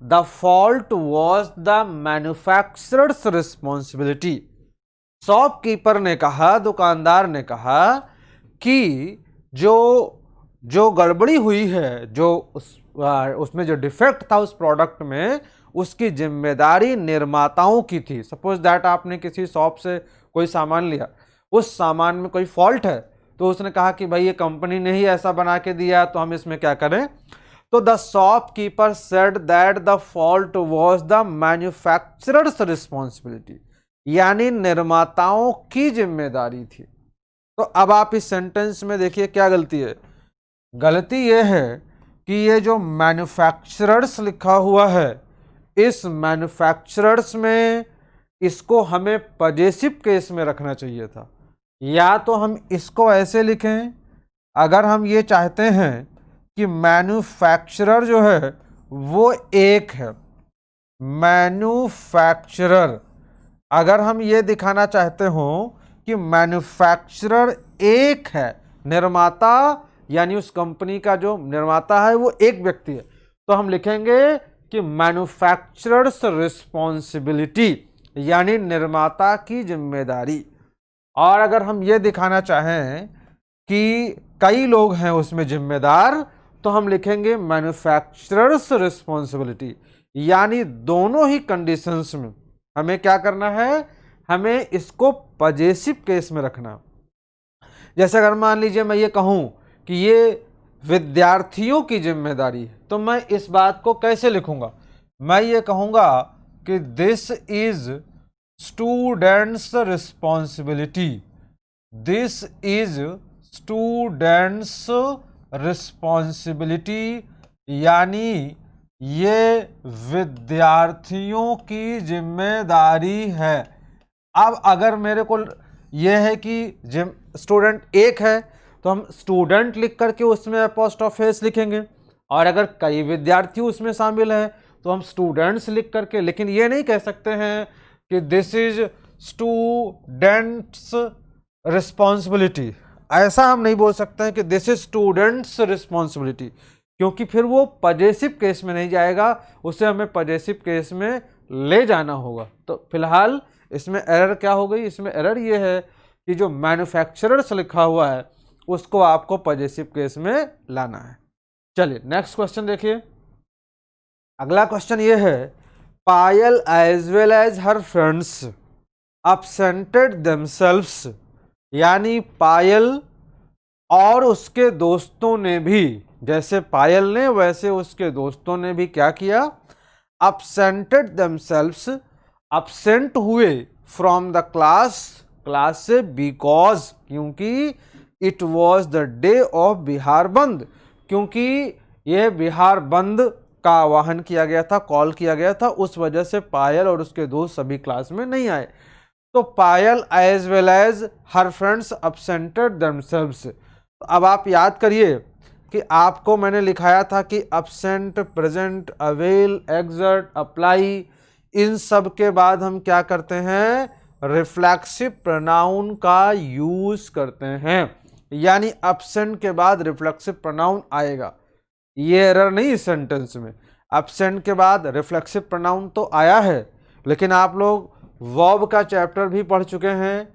the fault was the manufacturers responsibility. Shopkeeper ने कहा, दुकानदार ने कहा कि जो गड़बड़ी हुई है, जो उसमें जो डिफेक्ट था उस प्रोडक्ट में, उसकी जिम्मेदारी निर्माताओं की थी। सपोज दैट आपने किसी शॉप से कोई सामान लिया, उस सामान में कोई फॉल्ट है, तो उसने कहा कि भाई ये कंपनी ने ही ऐसा बना के दिया, तो हम इसमें क्या करें। तो the shopkeeper said that the fault was the manufacturers responsibility, यानी निर्माताओं की जिम्मेदारी थी। तो अब आप इस सेंटेंस में देखिए क्या गलती है। गलती यह है कि ये जो मैन्युफैक्चरर्स लिखा हुआ है, इस मैन्युफैक्चरर्स में इसको हमें पजेसिव केस में रखना चाहिए था। या तो हम इसको ऐसे लिखें, अगर हम ये चाहते हैं कि मैन्युफैक्चरर जो है वो एक है, मैन्युफैक्चरर, अगर हम ये दिखाना चाहते हो कि मैन्युफैक्चरर एक है, निर्माता यानी उस कंपनी का जो निर्माता है वो एक व्यक्ति है, तो हम लिखेंगे कि मैन्युफैक्चरर्स रिस्पॉन्सिबिलिटी, यानी निर्माता की जिम्मेदारी। और अगर हम ये दिखाना चाहें कि कई लोग हैं उसमें जिम्मेदार, तो हम लिखेंगे मैन्युफैक्चरर्स रिस्पॉन्सिबिलिटी, यानी दोनों ही कंडीशंस में हमें क्या करना है, हमें इसको पजेसिव केस में रखना। जैसे अगर मान लीजिए मैं ये कहूं कि ये विद्यार्थियों की जिम्मेदारी है, तो मैं इस बात को कैसे लिखूंगा। मैं ये कहूंगा कि this is students responsibility, this is students responsibility, यानी ये विद्यार्थियों की जिम्मेदारी है। अब अगर मेरे को ये है कि स्टूडेंट एक है, तो हम स्टूडेंट लिख करके उसमें अपोस्ट्रोफेस लिखेंगे, और अगर कई विद्यार्थी उसमें शामिल हैं तो हम स्टूडेंट्स लिख करके, लेकिन ये नहीं कह सकते हैं कि दिस इज स्टूडेंट्स रिस्पॉन्सिबिलिटी। ऐसा हम नहीं बोल सकते हैं कि दिस इज स्टूडेंट्स रिस्पॉन्सिबिलिटी, क्योंकि फिर वो पजेसिव केस में नहीं जाएगा, उसे हमें पजेसिव केस में ले जाना होगा। तो फिलहाल इसमें एरर क्या हो गई, इसमें एरर ये है कि जो मैन्युफैक्चरर्स लिखा हुआ है उसको आपको पजेसिव केस में लाना है। चलिए नेक्स्ट क्वेश्चन देखिए। अगला क्वेश्चन ये है, Payal as well as her friends absented themselves, यानी पायल और उसके दोस्तों ने भी, जैसे पायल ने वैसे उसके दोस्तों ने भी क्या किया, absented themselves, absent हुए from the class, क्लास से, because, क्योंकि it was the day of Bihar बंद, क्योंकि यह बिहार बंद का आह्वान किया गया था, कॉल किया गया था, उस वजह से पायल और उसके दोस्त सभी क्लास में नहीं आए। तो Payal as well as her friends absented themselves। अब आप याद करिए कि आपको मैंने लिखाया था कि absent, present, avail, exert, apply, इन सब के बाद हम क्या करते हैं, रिफ्लेक्सिव प्रोनाउन का यूज करते हैं, यानी absent के बाद रिफ्लेक्सिव प्रोनाउन आएगा। ये एरर नहीं इस सेंटेंस में, absent के बाद रिफ्लेक्सिव प्रोनाउन तो आया है, लेकिन आप लोग वर्ब का चैप्टर भी पढ़ चुके हैं,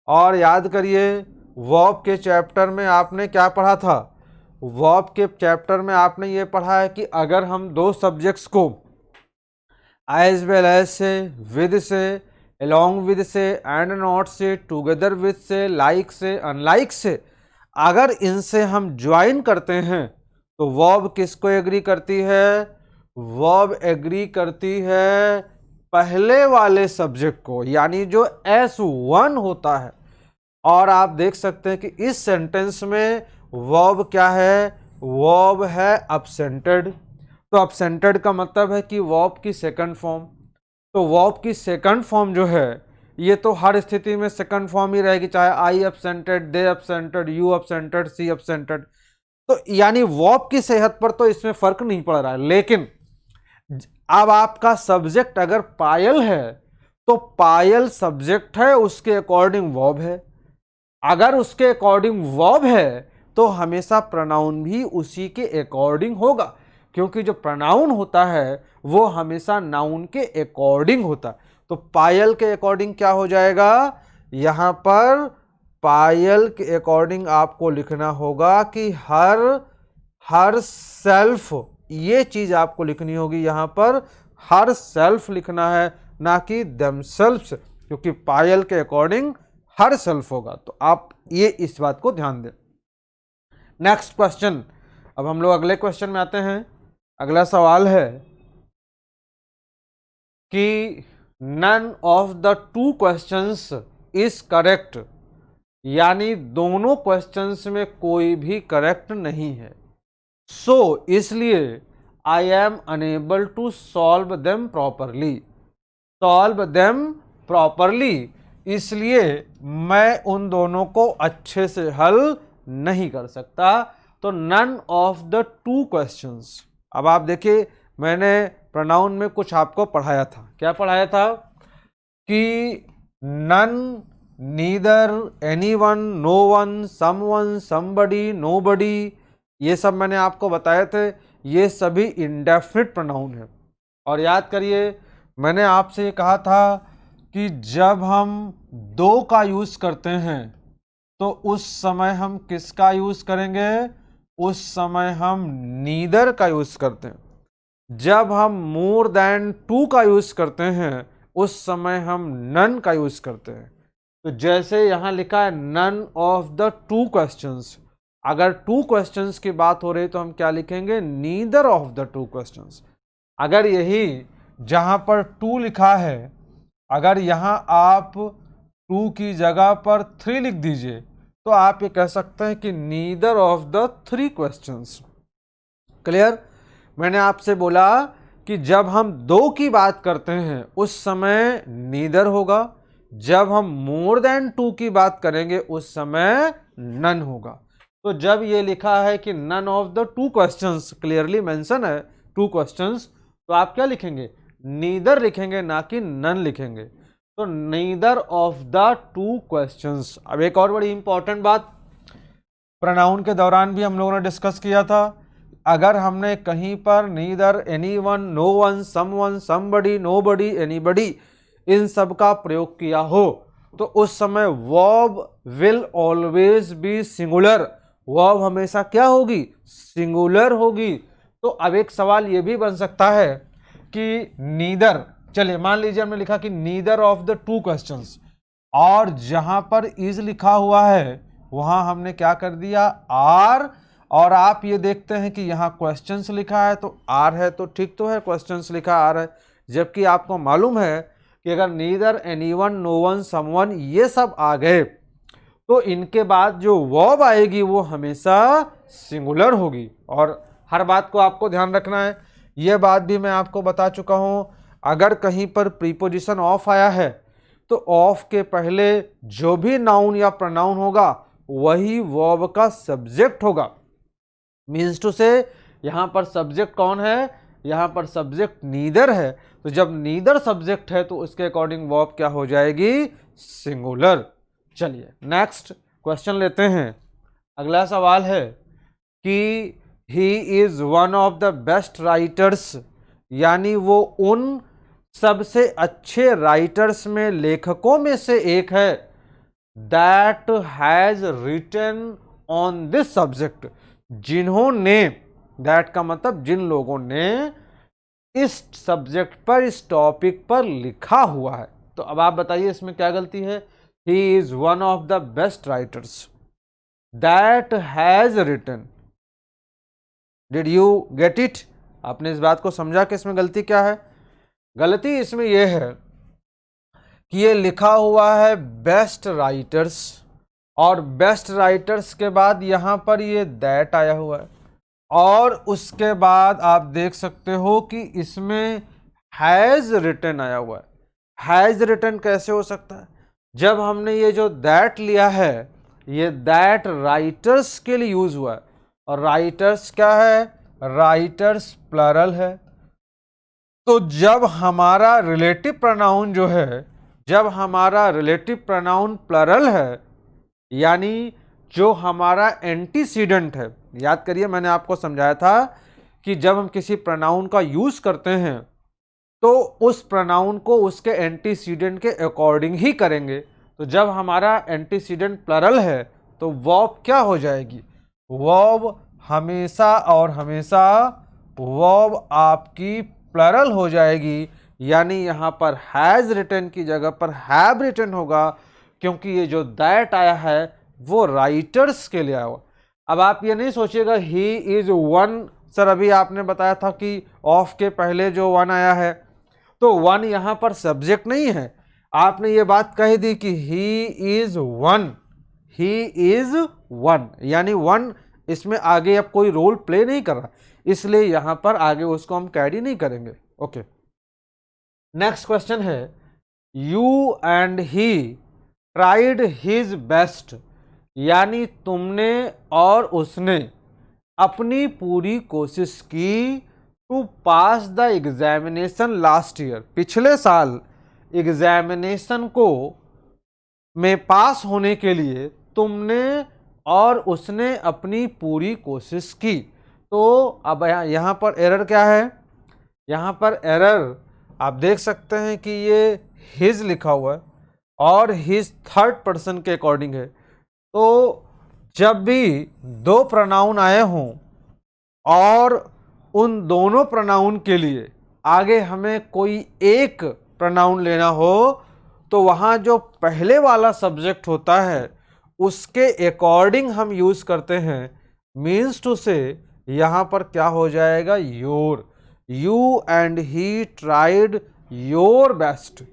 और याद करिए वर्ब के चैप्टर में आपने क्या पढ़ा था, वर्ब के चैप्टर में आपने ये पढ़ा है कि अगर हम दो सब्जेक्ट्स को एज वेल एज से, विद से, along विद से, एंड नॉट से, टुगेदर विद से, लाइक से, अनलाइक से, अगर इनसे हम ज्वाइन करते हैं तो वर्ब किसको एग्री करती है? वर्ब एग्री करती है पहले वाले सब्जेक्ट को, यानी जो S1 होता है। और आप देख सकते हैं कि इस सेंटेंस में वर्ब क्या है? वर्ब है absented। तो absented का मतलब है कि वर्ब की सेकंड फॉर्म। तो वर्ब की सेकंड फॉर्म जो है ये तो हर स्थिति में सेकंड फॉर्म ही रहेगी, चाहे I absented, they absented, you absented, she absented। तो यानी वर्ब की सेहत पर तो इसमें फर्क नहीं पड़ रहा है। लेकिन अब आपका सब्जेक्ट अगर पायल है तो पायल सब्जेक्ट है, उसके अकॉर्डिंग वर्ब है। अगर उसके अकॉर्डिंग वर्ब है तो हमेशा प्रोनाउन भी उसी के अकॉर्डिंग होगा, क्योंकि जो प्रोनाउन होता है वो हमेशा नाउन के अकॉर्डिंग होता है। तो पायल के अकॉर्डिंग क्या हो जाएगा? यहां पर पायल के अकॉर्डिंग आपको लिखना होगा कि हर सेल्फ, ये चीज आपको लिखनी होगी। यहां पर हर सेल्फ लिखना है, ना कि देमसेल्फ्स, क्योंकि पायल के अकॉर्डिंग हर सेल्फ होगा। तो आप ये इस बात को ध्यान दें। नेक्स्ट क्वेश्चन, अब हम लोग अगले क्वेश्चन में आते हैं। अगला सवाल है कि none of the two questions is correct, यानी दोनों क्वेश्चंस में कोई भी करेक्ट नहीं है। सो इसलिए I am unable to solve them properly. Solve them properly, इसलिए मैं उन दोनों को अच्छे से हल नहीं कर सकता। तो none of the two questions. अब आप देखिए, मैंने प्रोनाउन में कुछ आपको पढ़ाया था। क्या पढ़ाया था? कि none, neither, anyone, no one, someone, somebody, nobody, ये सब मैंने आपको बताए थे। ये सभी इंडेफिनिट प्रोनाउन है। और याद करिए, मैंने आपसे ये कहा था कि जब हम दो का यूज करते हैं तो उस समय हम किसका यूज करेंगे? उस समय हम नीदर का यूज करते हैं। जब हम मोर देन टू का यूज करते हैं उस समय हम नन का यूज करते हैं। तो जैसे यहां लिखा है none of the two questions, अगर टू क्वेश्चंस की बात हो रही तो हम क्या लिखेंगे? Neither of the two questions. अगर यही जहां पर टू लिखा है, अगर यहां आप टू की जगह पर थ्री लिख दीजिए तो आप ये कह सकते हैं कि neither of the three questions. Clear? मैंने आपसे बोला कि जब हम दो की बात करते हैं उस समय नीदर होगा, जब हम मोर देन टू की बात करेंगे उस समय नन होगा। तो जब ये लिखा है कि none of the two questions, clearly mention है टू क्वेश्चंस, तो आप क्या लिखेंगे? नीदर लिखेंगे, ना कि नन लिखेंगे। तो neither of the two questions. अब एक और बड़ी इंपॉर्टेंट बात प्रोनाउन के दौरान भी हम लोगों ने डिस्कस किया था। अगर हमने कहीं पर neither, anyone, no one, someone, somebody, nobody, anybody, इन सब का प्रयोग किया हो तो उस समय verb will always be singular. Verb हमेशा क्या होगी? सिंगुलर होगी। तो अब एक सवाल ये भी बन सकता है कि नीदर, चलिए मान लीजिए हमने लिखा कि neither of the two questions, और जहां पर इज लिखा हुआ है वहां हमने क्या कर दिया? आर। और आप ये देखते हैं कि यहाँ क्वेश्चंस लिखा है तो आर है, तो ठीक तो है, क्वेश्चंस लिखा आर है। जबकि आपको मालूम है कि अगर neither, anyone, no one, someone ये सब आ गए तो इनके बाद जो वर्ब आएगी वो हमेशा सिंगुलर होगी। और हर बात को आपको ध्यान रखना है। यह बात भी मैं आपको बता चुका हूं, अगर कहीं पर प्रीपोजिशन ऑफ आया है तो ऑफ के पहले जो भी नाउन या प्रोनाउन होगा वही वर्ब का सब्जेक्ट होगा। मीन्स टू से यहां पर सब्जेक्ट कौन है? यहां पर सब्जेक्ट नीदर है। तो जब नीदर सब्जेक्ट है तो उसके अकॉर्डिंग वर्ब क्या हो जाएगी? सिंगुलर। चलिए नेक्स्ट क्वेश्चन लेते हैं। अगला सवाल है कि ही is one of the best writers, यानी वो उन सबसे अच्छे राइटर्स में, लेखकों में से एक है, that has written on this subject, जिन्होंने, दैट का मतलब जिन लोगों ने इस सब्जेक्ट पर, इस टॉपिक पर लिखा हुआ है। तो अब आप बताइए इसमें क्या गलती है। He is one of the best writers that has written. Did you get it? आपने इस बात को समझा कि इसमें गलती क्या है? गलती इसमें यह है कि ये लिखा हुआ है बेस्ट राइटर्स, और बेस्ट राइटर्स के बाद यहां पर ये दैट आया हुआ है, और उसके बाद आप देख सकते हो कि इसमें हैज रिटन आया हुआ है। हैज रिटन कैसे हो सकता है? जब हमने ये जो दैट लिया है, ये दैट राइटर्स के लिए यूज हुआ है, और राइटर्स क्या है? राइटर्स प्लरल है। तो जब हमारा रिलेटिव प्रोनाउन जो है, जब हमारा रिलेटिव प्रोनाउन प्लरल है, यानी जो हमारा एंटीसीडेंट है, याद करिए मैंने आपको समझाया था कि जब हम किसी प्रोनाउन का यूज करते हैं तो उस प्रोनाउन को उसके एंटीसीडेंट के अकॉर्डिंग ही करेंगे। तो जब हमारा एंटीसीडेंट प्लरल है तो वर्ब क्या हो जाएगी? वर्ब हमेशा और हमेशा वर्ब आपकी प्लरल हो जाएगी, यानी यहां पर हैज रिटन की जगह पर हैव रिटन होगा, क्योंकि ये जो दैट आया है वो राइटर्स के लिए आया हुआ। अब आप ये नहीं सोचिएगा ही इज वन, सर अभी आपने बताया था कि ऑफ के पहले जो वन आया है, तो वन यहां पर सब्जेक्ट नहीं है। आपने ये बात कह दी कि ही is one, he is one, यानी वन इसमें आगे अब कोई रोल प्ले नहीं कर रहा, इसलिए यहां पर आगे उसको हम कैरी नहीं करेंगे। ओके, नेक्स्ट क्वेश्चन है, you and he tried his best, यानी तुमने और उसने अपनी पूरी कोशिश की to pass the examination last year, पिछले साल एग्जामिनेशन को में पास होने के लिए तुमने और उसने अपनी पूरी कोशिश की। तो अब यहाँ पर एरर क्या है? यहाँ पर एरर आप देख सकते हैं कि ये हिज लिखा हुआ है और हिज थर्ड पर्सन के अकॉर्डिंग है। तो जब भी दो प्रोनाउन आए हों और उन दोनों प्रोनाउन के लिए आगे हमें कोई एक प्रोनाउन लेना हो, तो वहाँ जो पहले वाला सब्जेक्ट होता है उसके अकॉर्डिंग हम यूज करते हैं। मीन्स टू से यहाँ पर क्या हो जाएगा? Your. You and he tried your best,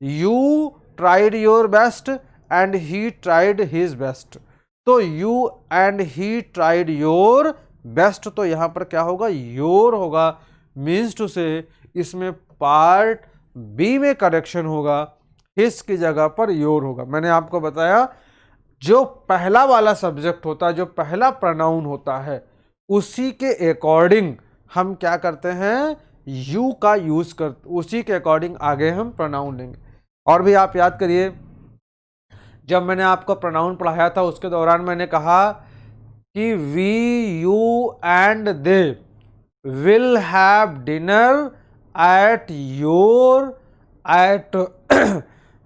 you tried your best and he tried his best. तो you and he tried your best, तो यहां पर क्या होगा? योर होगा। मीन्स टू से इसमें पार्ट बी में करेक्शन होगा, हिज की जगह पर योर होगा। मैंने आपको बताया जो पहला वाला सब्जेक्ट होता है, जो पहला प्रोनाउन होता है, उसी के अकॉर्डिंग हम क्या करते हैं? यू का यूज कर, उसी के अकॉर्डिंग आगे हम प्रोनाउन लेंगे। और भी आप याद करिए, जब मैंने आपको प्रोनाउन पढ़ाया था उसके दौरान मैंने कहा कि we, you and they will have dinner at your, at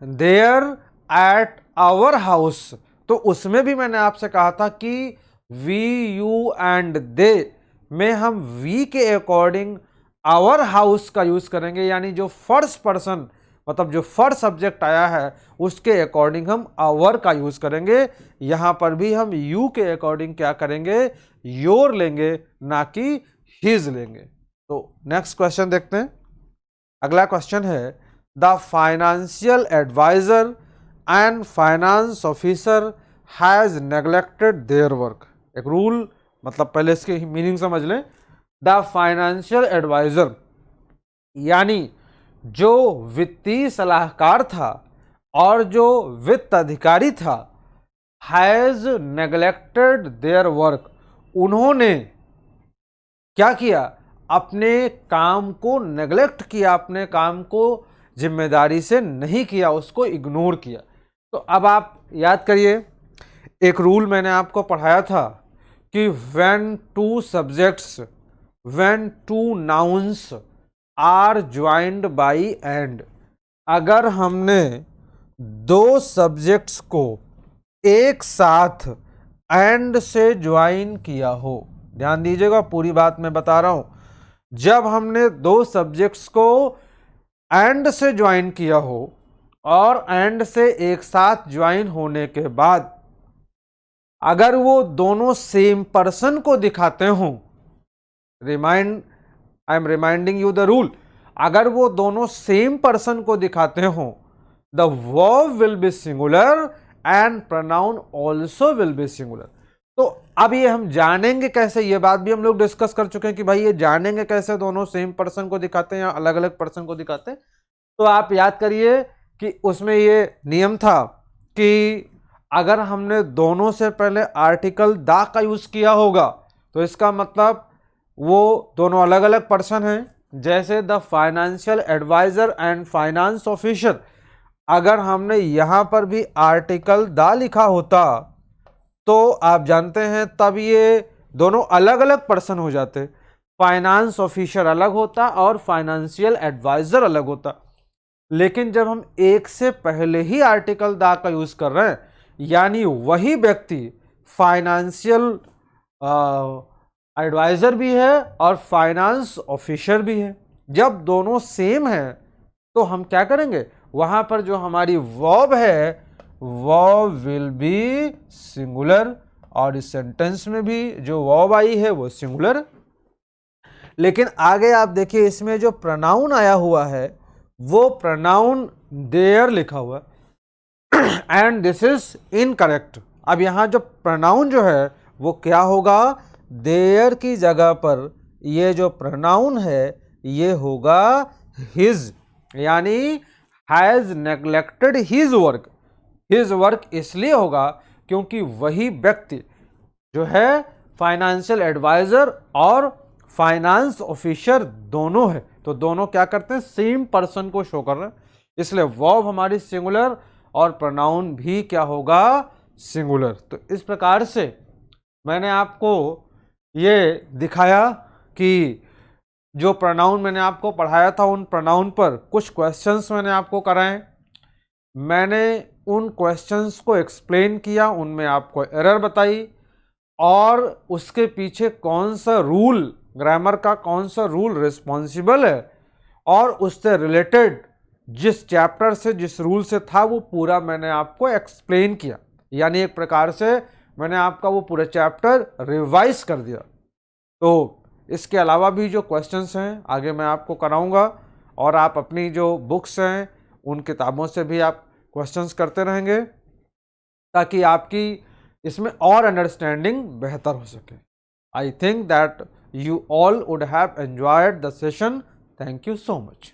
there, at our house. तो उसमें भी मैंने आपसे कहा था कि वी, यू एंड दे में हम वी के अकॉर्डिंग आवर हाउस का यूज करेंगे, यानी जो फर्स्ट पर्सन मतलब जो फर्स्ट सब्जेक्ट आया है उसके अकॉर्डिंग हम आवर का यूज करेंगे। यहां पर भी हम यू के अकॉर्डिंग क्या करेंगे? योर लेंगे, ना कि हिज लेंगे। तो नेक्स्ट क्वेश्चन देखते हैं। अगला क्वेश्चन है, the financial adviser and finance officer has neglected their work. एक रूल, मतलब पहले इसकी मीनिंग समझ लें। द फाइनेंशियल एडवाइजर यानी जो वित्तीय सलाहकार था और जो वित्त अधिकारी था, हैज नेग्लेक्टेड देयर वर्क, उन्होंने क्या किया? अपने काम को नेग्लेक्ट किया, अपने काम को जिम्मेदारी से नहीं किया, उसको इग्नोर किया। तो अब आप याद करिए, एक रूल मैंने आपको पढ़ाया था कि when two subjects, when two nouns are joined by and, अगर हमने दो सब्जेक्ट्स को एक साथ एंड से ज्वाइन किया हो, ध्यान दीजिएगा पूरी बात मैं बता रहा हूं, जब हमने दो सब्जेक्ट्स को एंड से ज्वाइन किया हो और एंड से एक साथ ज्वाइन होने के बाद अगर वो दोनों सेम पर्सन को दिखाते हो, I am reminding you the rule, अगर वो दोनों सेम पर्सन को दिखाते हो, the verb will be singular and pronoun also will be singular. तो अब ये हम जानेंगे कैसे, ये बात भी हम लोग डिस्कस कर चुके हैं कि भाई ये जानेंगे कैसे दोनों सेम पर्सन को दिखाते हैं या अलग अलग पर्सन को दिखाते हैं। तो आप याद करिए कि उसमें ये नियम था कि अगर हमने दोनों से पहले आर्टिकल द का यूज किया होगा तो इसका मतलब वो दोनों अलग अलग पर्सन हैं। जैसे the financial adviser and finance officer, अगर हमने यहां पर भी आर्टिकल द लिखा होता तो आप जानते हैं तब ये दोनों अलग अलग पर्सन हो जाते, फाइनेंस ऑफिसर अलग होता और फाइनेंशियल एडवाइजर अलग होता। लेकिन जब हम एक से पहले ही आर्टिकल द का यूज कर रहे हैं, यानी वही व्यक्ति फाइनेंशियल एडवाइजर भी है और फाइनेंस ऑफिसर भी है, जब दोनों सेम है तो हम क्या करेंगे, वहां पर जो हमारी वर्ब है वर्ब विल बी सिंगुलर, और इस सेंटेंस में भी जो वर्ब आई है वो सिंगुलर। लेकिन आगे आप देखिए इसमें जो प्रोनाउन आया हुआ है वो प्रोनाउन देयर लिखा हुआ है एंड दिस इज इनकरेक्ट। अब यहां जो प्रोनाउन जो है वो क्या होगा, देयर की जगह पर ये जो प्रोनाउन है ये होगा हिज, यानी has neglected his work. His work इसलिए होगा क्योंकि वही व्यक्ति जो है फाइनेंशियल एडवाइजर और फाइनेंस ऑफिसर दोनों है, तो दोनों क्या करते हैं, सेम पर्सन को शो कर रहे हैं, इसलिए वर्ब हमारी सिंगुलर और प्रोनाउन भी क्या होगा, सिंगुलर। तो इस प्रकार से मैंने आपको ये दिखाया कि जो प्रोनाउन मैंने आपको पढ़ाया था उन प्रोनाउन पर कुछ क्वेश्चंस मैंने आपको कराए, मैंने उन क्वेश्चंस को एक्सप्लेन किया, उनमें आपको एरर बताई और उसके पीछे कौन सा रूल, ग्रामर का कौन सा रूल रिस्पॉन्सिबल है और उससे रिलेटेड जिस चैप्टर से जिस रूल से था वो पूरा मैंने आपको एक्सप्लेन किया, यानी एक प्रकार से मैंने आपका वो पूरा चैप्टर रिवाइज कर दिया। तो इसके अलावा भी जो क्वेश्चंस हैं आगे मैं आपको कराऊंगा और आप अपनी जो बुक्स हैं उन किताबों से भी आप क्वेश्चंस करते रहेंगे ताकि आपकी इसमें और अंडरस्टैंडिंग बेहतर हो सके। I think that you all would have enjoyed the session. Thank you so much.